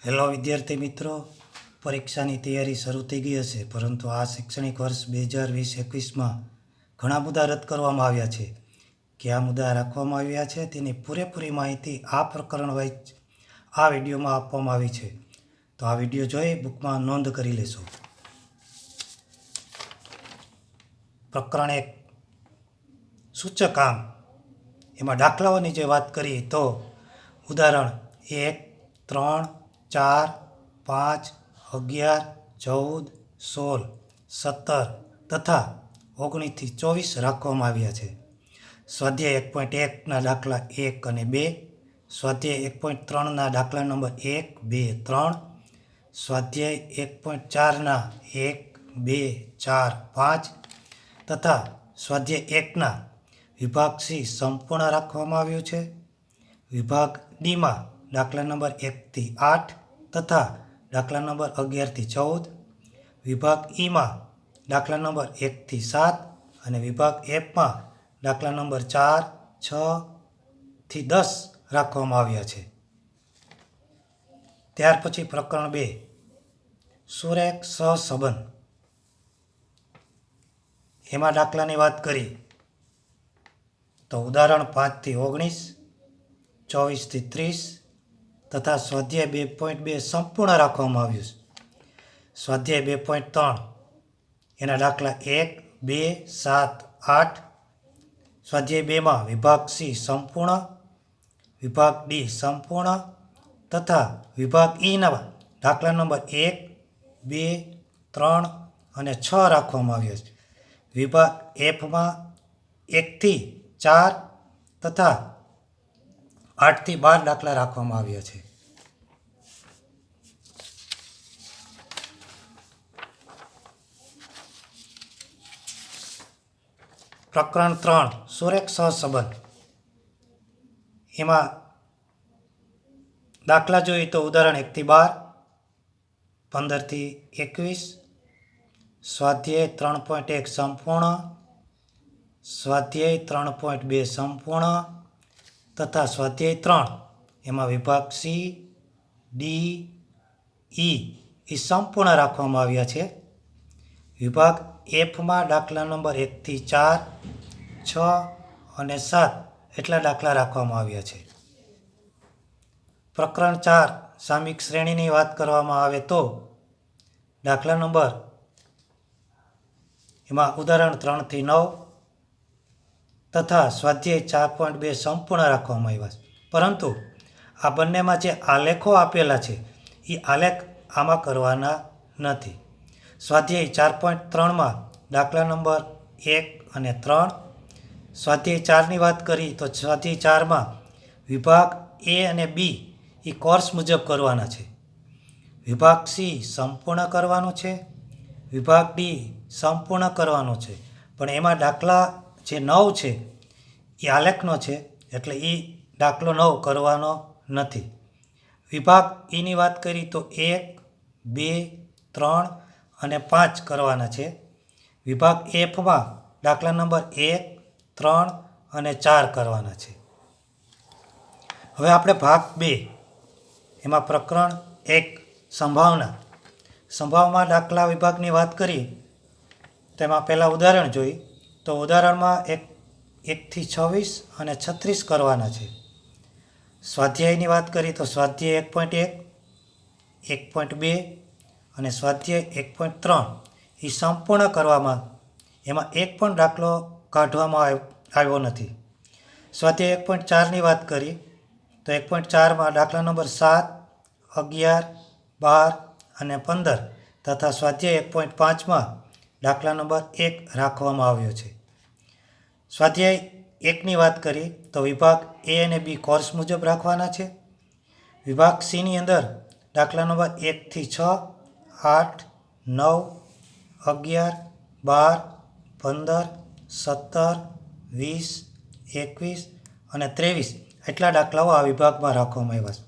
Hello વિદ્યાર્થી મિત્રો, પરીક્ષાની તૈયારી શરૂ થઈ ગઈ હશે, પરંતુ આ શૈક્ષણિક વર્ષ 2020-21માં ઘણા મુદ્દા રદ કરવામાં આવ્યા છે. કયા મુદ્દા રાખવામાં આવ્યા છે તેની પૂરેપૂરી માહિતી આ પ્રકરણ વાઇઝ આ વિડીયોમાં આપવામાં આવી છે. તો આ વિડીયો જોઈ બુકમાં નોંધ કરી લેશો. પ્રકરણ 1 સૂચકાંક. એમાં દાખલાઓની જે વાત કરીએ તો ઉદાહરણ 1, 3, 4, 5, 11, 14, 16, 17 તથા 19 થી 24 રાખવામાં આવ્યા છે. સ્વાધ્યાય 1.1ના દાખલા 1 અને 2, સ્વાધ્યાય 1.3ના દાખલા નંબર 1, 2, 3, સ્વાધ્યાય 1.4ના 1, 2, 4, 5 તથા સ્વાધ્યાય 1ના વિભાગ સી સંપૂર્ણ રાખવામાં આવ્યું છે. વિભાગ ડીમાં દાખલા નંબર 1 થી 8 તથા દાખલા નંબર 11 થી 14, વિભાગ ઈમાં દાખલા નંબર 1 થી 7 અને વિભાગ એફમાં દાખલા નંબર 4, 6 થી 10 રાખવામાં આવ્યા છે. ત્યાર પછી પ્રકરણ 2 સુરેખ સહસંબંધ. એમાં દાખલાની વાત કરી તો ઉદાહરણ 5 થી 19, 24 થી 30 તથા સ્વાધ્યાય 2.2 સંપૂર્ણ રાખવામાં આવ્યું છે. સ્વાધ્યાય 2.3 એના દાખલા 1, 2, 7, 8, સ્વાધ્યાય 2માં વિભાગ સી સંપૂર્ણ, વિભાગ ડી સંપૂર્ણ તથા વિભાગ ઈના દાખલા નંબર 1, 2, 3 અને 6 રાખવામાં આવ્યા છે. વિભાગ એફમાં 1 થી 4 તથા 8 થી 12 દાખલા રાખવામાં આવ્યા છે. પ્રકરણ 3 સુરેખ સહસંબંધ. એમાં દાખલા જોઈએ તો ઉદાહરણ 1 થી 12, 15 થી 21, સ્વાધ્યાય 3.1 સંપૂર્ણ, સ્વાધ્યાય 3.2 સંપૂર્ણ તથા સ્વાધ્યાય 3 એમાં વિભાગ સી, ડી, ઈ એ સંપૂર્ણ રાખવામાં આવ્યા છે. વિભાગ એફમાં દાખલા નંબર 1 થી 4, 6 અને 7 એટલા દાખલા રાખવામાં આવ્યા છે. પ્રકરણ 4 સામયિક શ્રેણીની વાત કરવામાં આવે તો દાખલા નંબર એમાં ઉદાહરણ 3 થી 9 તથા સ્વાધ્યાય 4.2 સંપૂર્ણ રાખવામાં આવ્યા છે. પરંતુ આ બંનેમાં જે આલેખો આપેલા છે એ આલેખ આમાં કરવાના નથી. સ્વાધ્યાય 4.3માં દાખલા નંબર 1 અને 3, સ્વાધ્યાય 4ની વાત કરી તો સ્વાધ્યાય 4માં વિભાગ એ અને બી એ કોર્સ મુજબ કરવાના છે. વિભાગ સી સંપૂર્ણ કરવાનું છે, વિભાગ ડી સંપૂર્ણ કરવાનો છે, પણ એમાં દાખલા જે 9 છે એ આલેખનો છે એટલે એ દાખલો 9 કરવાનો નથી. વિભાગ ઈની વાત કરી તો 1, 2, 3 અને 5 કરવાના છે. વિભાગ એફમાં દાખલા નંબર 1, 3 અને 4 કરવાના છે. હવે આપણે ભાગ 2 એમાં પ્રકરણ 1 સંભાવના. સંભાવના દાખલા વિભાગની વાત કરી તેમાં પહેલાં ઉદાહરણ જોઈ તો ઉદાહરણમાં 1 થી 26 અને 36 કરવાના છે. સ્વાધ્યાયની વાત કરી તો સ્વાધ્યાય 1.1, 1.2 અને સ્વાધ્યાય 1.3 એ સંપૂર્ણ કરવામાં એમાં એક પણ દાખલો કાઢવામાં આવ્યો નથી. સ્વાધ્યાય 1.4ની વાત કરી તો 1.4માં દાખલા નંબર 7, 11, 12 અને 15 તથા સ્વાધ્યાય 1.5માં દાખલા નંબર 1 રાખવામાં આવ્યો છે. સ્વાધ્યાય 1ની વાત કરી તો વિભાગ એ અને બી કોર્સ મુજબ રાખવાના છે. વિભાગ સીની અંદર દાખલા નંબર 1 થી 6, 8, 9, 11, 12, 15, 17, 20, 21 અને 23 એટલા દાખલાઓ આ વિભાગમાં રાખવામાં આવ્યા છે.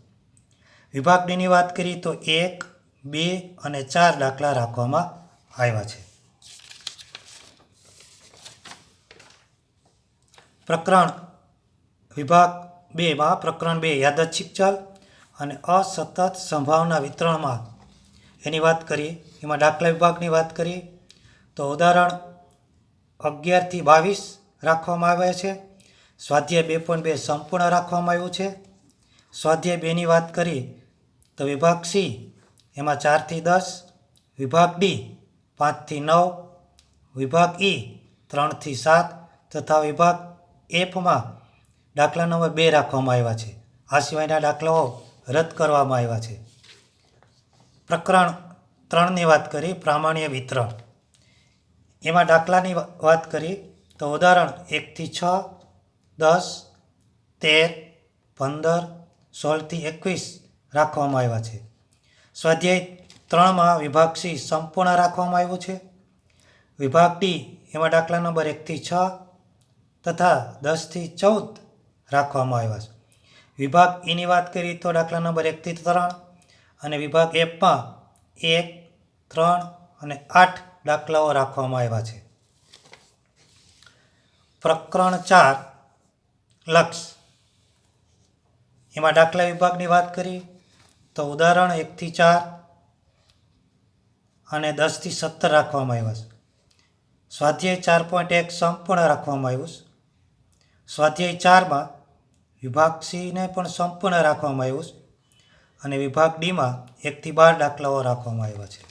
વિભાગ ડીની વાત કરીએ તો 1, 2 અને 4 દાખલા રાખવામાં આવ્યા છે. પ્રકરણ વિભાગ 2માં પ્રકરણ 2 યાદચ્છિક ચલ અને અસતત સંભાવના વિતરણમાં એની વાત કરીએ. એમાં દાખલા વિભાગની વાત કરીએ તો ઉદાહરણ 11 થી 22 રાખવામાં આવે છે. સ્વાધ્યાય 2.2 સંપૂર્ણ રાખવામાં આવ્યું છે. સ્વાધ્યાય 2ની વાત કરીએ તો વિભાગ સી એમાં 4 થી 10, વિભાગ ડી 5 થી 9, વિભાગ ઈ 3 થી 7 તથા વિભાગ એફમાં દાખલા નંબર 2 રાખવામાં આવ્યા છે. આ સિવાયના દાખલાઓ રદ કરવામાં આવ્યા છે. પ્રકરણ 3ની વાત કરીએ પ્રામાણ્ય વિતરણ. એમાં દાખલાની વાત કરીએ તો ઉદાહરણ 1 થી 6, 10, 13, 15, 16 થી 21 રાખવામાં આવ્યા છે. સ્વાધ્યાય 3માં વિભાગ સી સંપૂર્ણ રાખવામાં આવ્યું છે. વિભાગ ડી એમાં દાખલા નંબર 1 થી 6 તથા 10 થી 14 રાખવામાં આવ્યા છે. વિભાગ ઈની વાત કરીએ તો દાખલા નંબર 1 થી 3 અને વિભાગ એફમાં 1, 3 અને 8 દાખલાઓ રાખવામાં આવ્યા છે. પ્રકરણ 4 લક્ષ. એમાં દાખલા વિભાગની વાત કરીએ તો ઉદાહરણ 1 થી 4 અને 10 થી 17 રાખવામાં આવ્યા છે. સ્વાધ્યાય 4.1 સંપૂર્ણ રાખવામાં આવ્યું છે. સ્વાધ્યાય 4માં વિભાગ સીને પણ સંપૂર્ણ રાખવામાં આવ્યું છે અને વિભાગ ડીમાં 1 થી 12 દાખલાઓ રાખવામાં આવ્યા છે.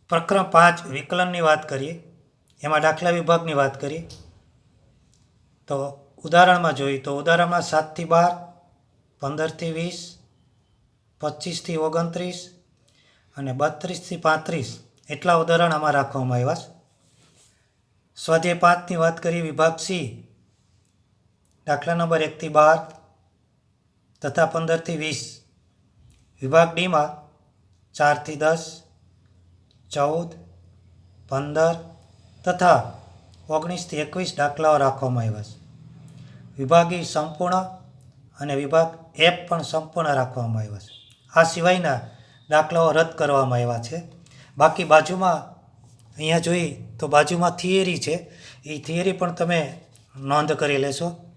પ્રકરણ 5 વિકલનની વાત કરીએ. એમાં દાખલા વિભાગની વાત કરીએ તો ઉદાહરણમાં જોઈએ તો ઉદાહરણમાં 7 થી 12, 15 થી 20, 25 થી 29 અને 32 થી 35 એટલા ઉદાહરણ આમાં રાખવામાં આવ્યા છે. સ્વાધ્યાય 5ની વાત કરીએ વિભાગ સી દાખલા નંબર 1 થી 12 તથા 15 થી 20. વિભાગ ડીમાં 4 થી 10, 14, 15 તથા 19 થી 21 દાખલાઓ રાખવામાં આવ્યા છે. વિભાગ ઈ સંપૂર્ણ અને વિભાગ એફ પણ સંપૂર્ણ રાખવામાં આવ્યા છે. આ સિવાયના દાખલાઓ રદ કરવામાં આવ્યા છે. બાકી બાજુમાં અહીંયા જોઈએ તો બાજુમાં થિયરી છે. એ થિયરી પણ તમે નોંધ કરી લેશો.